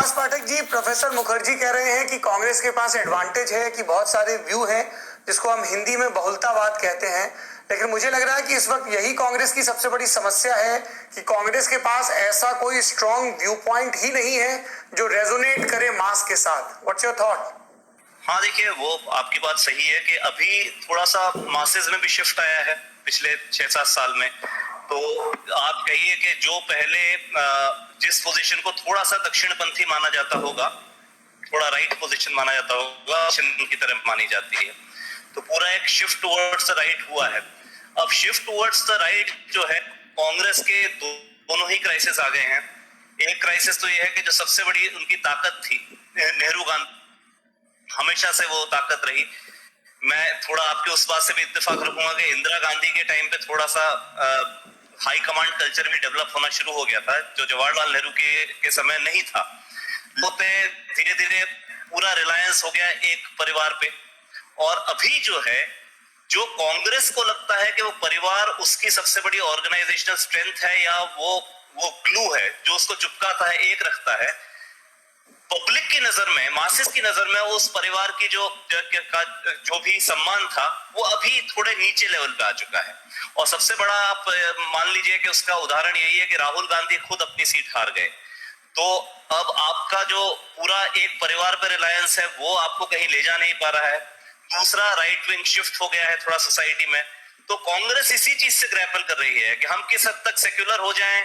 विकास Pathak ji, professor Mukherjee कह रहे हैं कि कांग्रेस के पास एडवांटेज है कि बहुत सारे व्यू हैं, जिसको हम हिंदी में बहुलतावाद कहते हैं। लेकिन मुझे लग रहा है कि इस वक्त यही कांग्रेस की सबसे बड़ी समस्या है कि कांग्रेस के पास ऐसा कोई स्ट्रॉन्ग व्यू पॉइंट ही नहीं है जो रेजोनेट करे मास के साथ। What's your thought? हाँ, देखिए, वो आपकी बात सही है कि अभी थोड़ा सा मासेस में भी शिफ्ट आया है पिछले 6-7 साल में। तो आप कहिए कि जो पहले जिस पोजीशन को थोड़ा सा दक्षिणपंथी माना जाता होगा, थोड़ा राइट पोजीशन माना जाता होगा, की तरफ मानी जाती है, तो पूरा एक शिफ्ट टुवर्ड्स द राइट हुआ है। अब शिफ्ट टुवर्ड्स द राइट जो है, कांग्रेस के दोनों ही क्राइसिस आ गए हैं। एक क्राइसिस तो ये है कि जो सबसे बड़ी उनकी ताकत थी, नेहरू गांधी, हमेशा से वो ताकत रही। मैं थोड़ा आपके उस बात से भी इत्तेफाक रखूंगा कि इंदिरा गांधी के टाइम पे थोड़ा सा हाई कमांड कल्चर भी डेवलप होना शुरू हो गया था, जो जवाहरलाल नेहरू के समय नहीं था। होते धीरे धीरे पूरा रिलायंस हो गया एक परिवार पे। और अभी जो है, जो कांग्रेस को लगता है कि वो परिवार उसकी सबसे बड़ी ऑर्गेनाइजेशनल स्ट्रेंथ है, या वो ग्लू है जो उसको चिपकाता है, एक रखता है, पब्लिक की नजर में, मासेस की नजर में उस परिवार की जो भी सम्मान था, वो अभी थोड़े नीचे लेवल पे आ चुका है। और सबसे बड़ा आप मान लीजिए कि उसका उदाहरण यही है कि राहुल गांधी खुद अपनी सीट हार गए। तो अब आपका जो पूरा एक परिवार पर रिलायंस है, वो आपको कहीं ले जा नहीं पा रहा है। दूसरा, राइट विंग शिफ्ट हो गया है थोड़ा सोसाइटी में। तो कांग्रेस इसी चीज से ग्रैपल कर रही है कि हम किस हद तक सेक्युलर हो जाएं,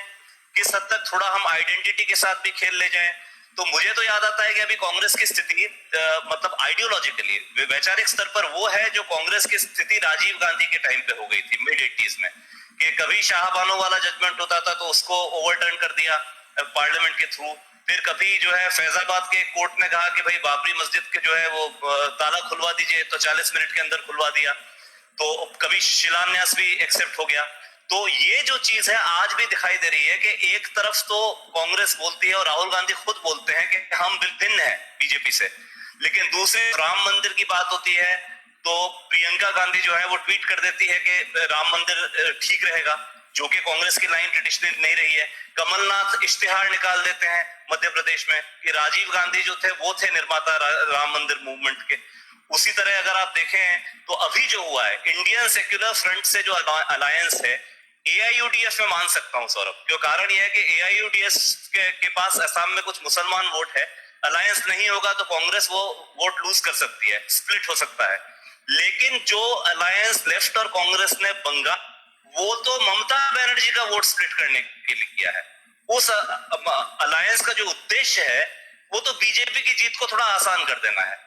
किस हद तक थोड़ा हम आइडेंटिटी के साथ भी खेल ले जाएं। तो मुझे तो याद आता है कि अभी कांग्रेस की स्थिति मतलब आइडियोलॉजिकली, वैचारिक स्तर पर वो है जो कांग्रेस की स्थिति राजीव गांधी के टाइम पे हो गई थी मिड 80s में, कि कभी शाहबानो वाला जजमेंट होता था तो उसको ओवरटर्न कर दिया पार्लियामेंट के थ्रू। फिर कभी जो है फैजाबाद के कोर्ट ने कहा कि भाई बाबरी मस्जिद के जो है वो ताला खुलवा दीजिए, तो 40 मिनट के अंदर खुलवा दिया। तो कभी शिलान्यास भी एक्सेप्ट हो गया। तो ये जो चीज है आज भी दिखाई दे रही है कि एक तरफ तो कांग्रेस बोलती है और राहुल गांधी खुद बोलते हैं कि हम भिन्न है बीजेपी से, लेकिन दूसरे राम मंदिर की बात होती है तो प्रियंका गांधी जो है वो ट्वीट कर देती है कि राम मंदिर ठीक रहेगा, जो कि कांग्रेस की लाइन ट्रेडिशनल नहीं रही है। कमलनाथ इश्तिहार निकाल देते हैं मध्य प्रदेश में कि राजीव गांधी जो थे वो थे निर्माता राम मंदिर मूवमेंट के। उसी तरह अगर आप देखें तो अभी जो हुआ है इंडियन सेक्युलर फ्रंट से जो अलायंस है, एआईयूडीएफ में मान सकता हूं सौरभ, क्यों कारण यह है कि एआईयूडीएफ के पास असम में कुछ मुसलमान वोट है। अलायंस नहीं होगा तो कांग्रेस वो वोट लूज कर सकती है, स्प्लिट हो सकता है। लेकिन जो अलायंस लेफ्ट और कांग्रेस ने बंगा, वो तो ममता बनर्जी का वोट स्प्लिट करने के लिए किया है। उस अलायंस का जो उद्देश्य है वो तो बीजेपी की जीत को थोड़ा आसान कर देना है।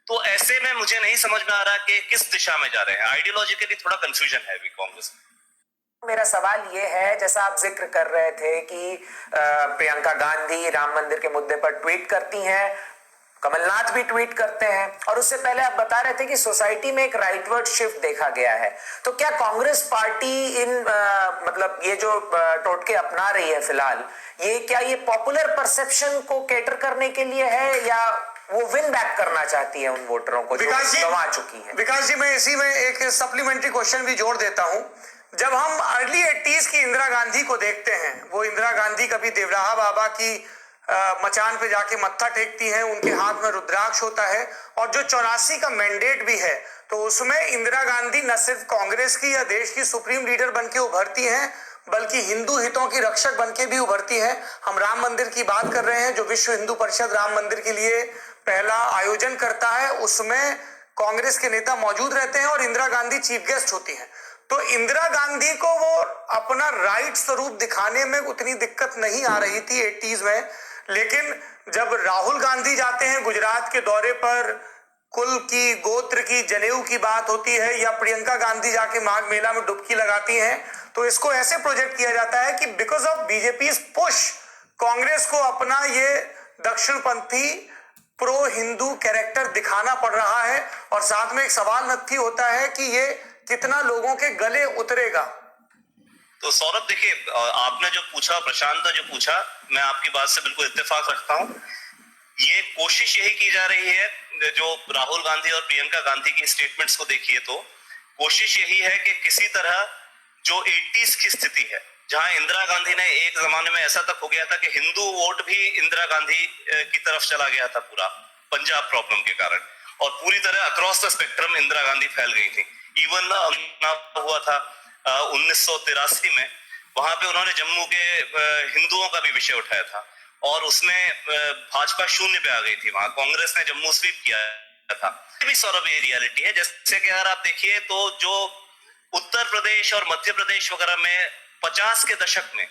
तो ऐसे में मुझे नहीं समझ में आ रहा कि किस दिशा में जा रहे हैं। आइडियोलॉजिकली थोड़ा कंफ्यूजन है अभी कांग्रेस में। मेरा सवाल ये है, जैसा आप जिक्र कर रहे थे कि प्रियंका गांधी राम मंदिर के मुद्दे पर ट्वीट करती हैं, कमलनाथ भी ट्वीट करते हैं, और उससे पहले आप बता रहे थे कि सोसाइटी में एक राइटवर्ड शिफ्ट देखा गया है। तो क्या कांग्रेस पार्टी इन मतलब ये जो टोटके अपना रही है फिलहाल, ये पॉपुलर परसेप्शन को कैटर करने के लिए है, या वो विन बैक करना चाहती है उन वोटरों को जो गंवा चुकी है? विकास जी, मैं इसी में एक सप्लीमेंट्री क्वेश्चन भी जोड़ देता हूं। जब हम अर्ली 80s की इंदिरा गांधी को देखते हैं, वो इंदिरा गांधी कभी देवराहा बाबा की मचान पे जाके मत्था टेकती हैं, उनके हाथ में रुद्राक्ष होता है, और जो 84 का मैंडेट भी है, तो उसमें इंदिरा गांधी न सिर्फ कांग्रेस की या देश की सुप्रीम लीडर बन के उभरती हैं, बल्कि हिंदू हितों की रक्षक बन के भी उभरती है। हम राम मंदिर की बात कर रहे हैं, जो विश्व हिंदू परिषद राम मंदिर के लिए पहला आयोजन करता है, उसमें कांग्रेस के नेता मौजूद रहते हैं और इंदिरा गांधी चीफ गेस्ट होती हैं। तो इंदिरा गांधी को वो अपना राइट स्वरूप दिखाने में उतनी दिक्कत नहीं आ रही थी 80s में। लेकिन जब राहुल गांधी जाते हैं गुजरात के दौरे पर, कुल की गोत्र की जनेऊ की बात होती है, या प्रियंका गांधी जाके माघ मेला में डुबकी लगाती हैं, तो इसको ऐसे प्रोजेक्ट किया जाता है कि because of BJP push, Congress को अपना ये दक्षिणपंथी प्रो हिंदू कैरेक्टर दिखाना पड़ रहा है। और साथ में एक सवाल नत्थी होता है कि ये कितना लोगों के गले उतरेगा। तो सौरभ देखिए, आपने जो पूछा, प्रशांत ने जो पूछा, मैं आपकी बात से बिल्कुल इत्तेफाक रखता हूं। ये कोशिश यही की जा रही है, जो राहुल गांधी और प्रियंका गांधी की स्टेटमेंट्स को देखिए तो कोशिश यही है कि किसी तरह जो 80s की स्थिति है जहां इंदिरा गांधी ने एक जमाने में ऐसा तक हो गया था कि हिंदू वोट भी इंदिरा गांधी की तरफ चला गया था पूरा पंजाब प्रॉब्लम के कारण, और पूरी तरह across the spectrum Indira Gandhi फैल गई थी। इवन हुआ था 1983 में, वहां पे उन्होंने जम्मू के हिंदुओं का भी विषय उठाया था और उसमें भाजपा शून्य पे आ गई थी। वहां कांग्रेस ने जम्मू स्वीप किया था। ये भी सौरभ ये रियलिटी है। जैसे कि अगर आप देखिए तो जो उत्तर प्रदेश और मध्य प्रदेश वगैरह में 50 के दशक में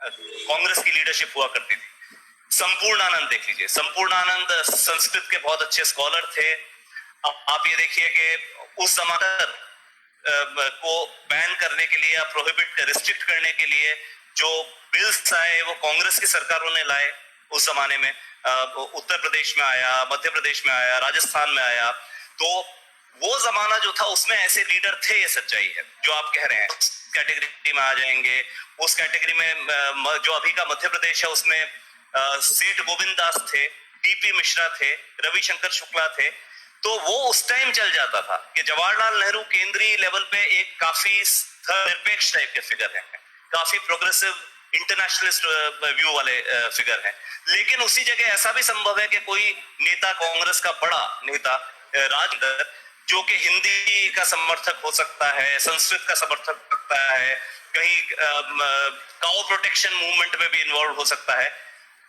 कांग्रेस की लीडरशिप हुआ करती थी। संपूर्णानंद देख लीजिए, संपूर्णानंद संस्कृत के बहुत अच्छे स्कॉलर थे। आप ये देखिए कि उस जमाने को बैन करने के लिए या प्रोहिबिट रिस्ट्रिक्ट करने के लिए जो बिल्स आए वो कांग्रेस की सरकारों ने लाए। उस जमाने में उत्तर प्रदेश में आया, मध्य प्रदेश में आया, राजस्थान में आया। तो वो जमाना जो था उसमें ऐसे लीडर थे, ये सच्चाई है जो आप कह रहे हैं। कैटेगरी में आ जाएंगे, उस कैटेगरी में जो अभी का मध्य प्रदेश है उसमें सेठ गोविंद दास थे, डीपी मिश्रा थे, रविशंकर शुक्ला थे। तो वो उस टाइम चल जाता था कि जवाहरलाल नेहरू केंद्रीय लेवल पे एक काफी निरपेक्ष टाइप के फिगर हैं, काफी प्रोग्रेसिव इंटरनेशनलिस्ट व्यू वाले फिगर हैं। लेकिन उसी जगह ऐसा भी संभव है कि कोई नेता, कांग्रेस का बड़ा नेता राजनीति जो कि हिंदी का समर्थक हो सकता है, संस्कृत का समर्थक हो सकता है, कहीं काउ प्रोटेक्शन मूवमेंट में भी इन्वॉल्व हो सकता है,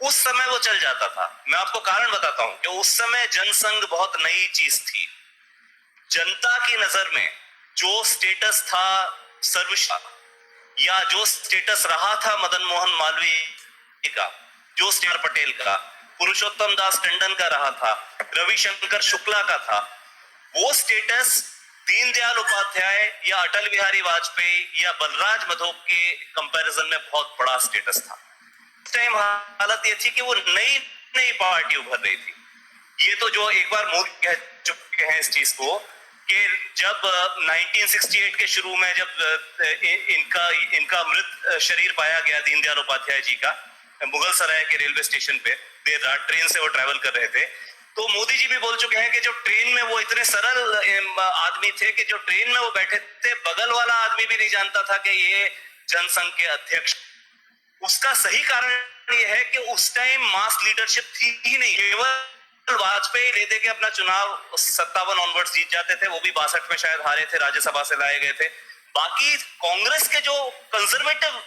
उस समय वो चल जाता था। मैं आपको कारण बताता हूं कि उस समय जनसंघ बहुत नई चीज थी। जनता की नजर में जो स्टेटस था सर्वशाला, या जो स्टेटस रहा था मदन मोहन मालवीय का, जो सरदार पटेल का, पुरुषोत्तम दास टंडन का रहा था, रविशंकर शुक्ला का था, वो स्टेटस दीनदयाल उपाध्याय या अटल बिहारी वाजपेयी या बलराज मधोक के कंपैरिजन में बहुत बड़ा स्टेटस था। उस टाइम हालत ये थी कि वो नई नई पार्टी उभर रही थी। ये तो जो एक बार मोदी कह चुके हैं इस चीज को कि जब 1968 के शुरू में जब इनका मृत शरीर पाया गया दीनदयाल उपाध्याय जी का मुगल सराय के रेलवे स्टेशन पे, देर रात ट्रेन से वो ट्रैवल कर रहे थे, तो मोदी जी भी बोल चुके हैं कि जो ट्रेन में वो इतने सरल आदमी थे कि जो ट्रेन में वो बैठे थे बगल वाला आदमी भी नहीं जानता था कि ये जनसंघ के अध्यक्ष। उसका सही कारण ये है कि उस टाइम मास लीडरशिप थी ही नहीं। केवल वाजपेयी ले दे के अपना चुनाव 57 ऑनवर्ड्स जीत जाते थे, वो भी 62 में शायद हारे थे, राज्यसभा से लाए गए थे। बाकी कांग्रेस के जो कंजर्वेटिव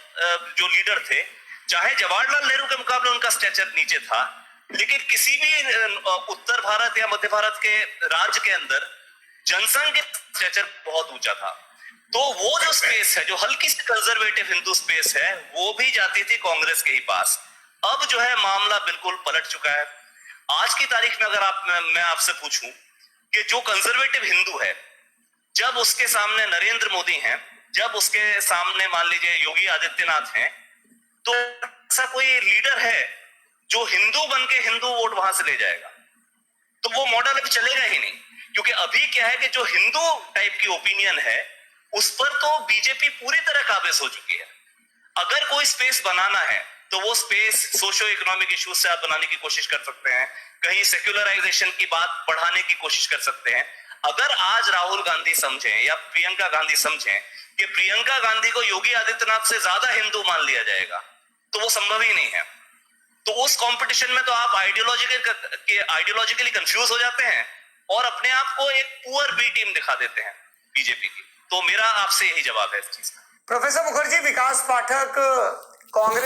जो लीडर थे, चाहे जवाहरलाल नेहरू के मुकाबले उनका स्टेचर नीचे था, लेकिन किसी भी उत्तर भारत या मध्य भारत के राज्य के अंदर जनसंघ के स्टेचर बहुत ऊंचा था। तो वो जो स्पेस है, जो हल्की सी कंजर्वेटिव हिंदू स्पेस है, वो भी जाती थी कांग्रेस के ही पास। अब जो है मामला बिल्कुल पलट चुका है। आज की तारीख में अगर मैं आपसे पूछूं कि जो कंजर्वेटिव हिंदू है, जब उसके सामने नरेंद्र मोदी हैं, जब उसके सामने मान लीजिए योगी आदित्यनाथ हैं, तो ऐसा कोई लीडर है जो हिंदू बन के हिंदू वोट वहां से ले जाएगा? तो वो मॉडल अभी चलेगा ही नहीं, क्योंकि अभी क्या है कि जो हिंदू टाइप की ओपिनियन है उस पर तो बीजेपी पूरी तरह काबिज हो चुकी है। अगर कोई स्पेस बनाना है तो वो स्पेस सोशो इकोनॉमिक इश्यूज से आप बनाने की कोशिश कर सकते हैं, कहीं सेक्युलराइजेशन की बात बढ़ाने की कोशिश कर सकते हैं। अगर आज राहुल गांधी समझें या प्रियंका गांधी समझें कि प्रियंका गांधी को योगी आदित्यनाथ से ज्यादा हिंदू मान लिया जाएगा, तो वो संभव ही नहीं है। तो उस कंपटीशन में तो आप आइडियोलॉजिकली कंफ्यूज हो जाते हैं और अपने आप को एक पुअर बी टीम दिखा देते हैं बीजेपी की। तो मेरा आपसे यही जवाब है इस चीज का। प्रोफेसर मुखर्जी, विकास पाठक कांग्रेस